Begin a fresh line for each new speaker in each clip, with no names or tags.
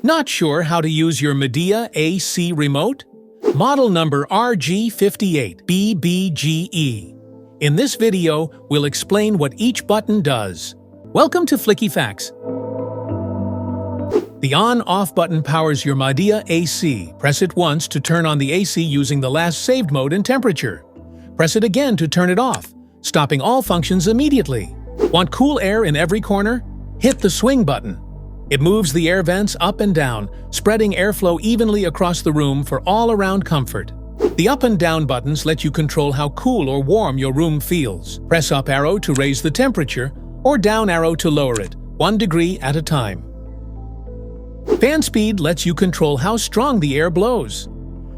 Not sure how to use your Midea AC Remote? Model number RG58B BGE. In this video, we'll explain what each button does. Welcome to Flicky Facts. The on-off button powers your Midea AC. Press it once to turn on the AC using the last saved mode and temperature. Press it again to turn it off, stopping all functions immediately. Want cool air in every corner? Hit the swing button. It moves the air vents up and down, spreading airflow evenly across the room for all-around comfort. The up and down buttons let you control how cool or warm your room feels. Press up arrow to raise the temperature, or down arrow to lower it, 1 degree at a time. Fan speed lets you control how strong the air blows.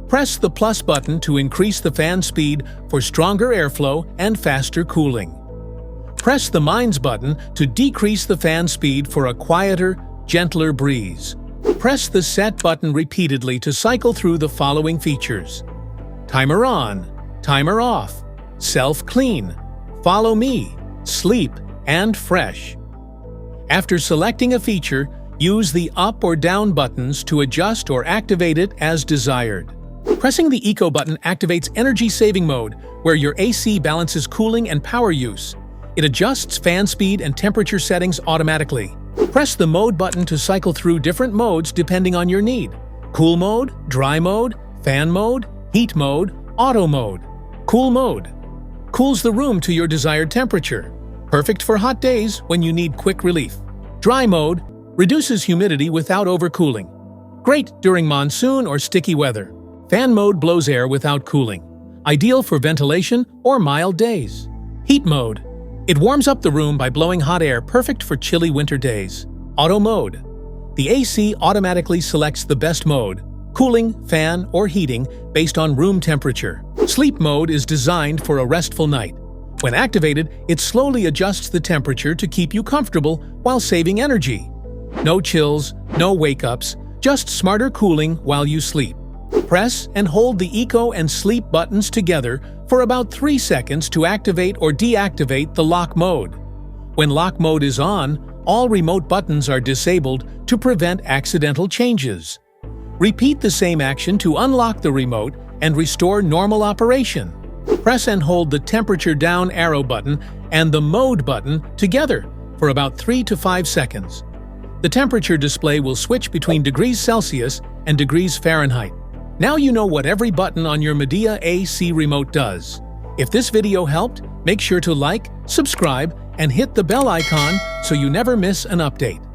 Press the plus button to increase the fan speed for stronger airflow and faster cooling. Press the minus button to decrease the fan speed for a quieter, gentler breeze. Press the set button repeatedly to cycle through the following features: timer on, timer off, self-clean, follow me, sleep, and fresh. After selecting a feature, use the up or down buttons to adjust or activate it as desired. Pressing the Eco button activates energy saving mode, where your AC balances cooling and power use. It adjusts fan speed and temperature settings automatically. Press the mode button to cycle through different modes depending on your need: cool mode, dry mode, fan mode, heat mode, auto mode. Cool mode cools the room to your desired temperature, perfect for hot days when you need quick relief. Dry mode reduces humidity without overcooling, great during monsoon or sticky weather. Fan mode blows air without cooling, ideal for ventilation or mild days. Heat mode it warms up the room by blowing hot air, perfect for chilly winter days. Auto mode. The AC automatically selects the best mode, cooling, fan, or heating, based on room temperature. Sleep mode is designed for a restful night. When activated, it slowly adjusts the temperature to keep you comfortable while saving energy. No chills, no wake-ups, just smarter cooling while you sleep. Press and hold the Eco and Sleep buttons together for about 3 seconds to activate or deactivate the lock mode. When lock mode is on, all remote buttons are disabled to prevent accidental changes. Repeat the same action to unlock the remote and restore normal operation. Press and hold the temperature down arrow button and the mode button together for about 3 to 5 seconds. The temperature display will switch between degrees Celsius and degrees Fahrenheit. Now you know what every button on your Midea AC Remote does. If this video helped, make sure to like, subscribe, and hit the bell icon so you never miss an update.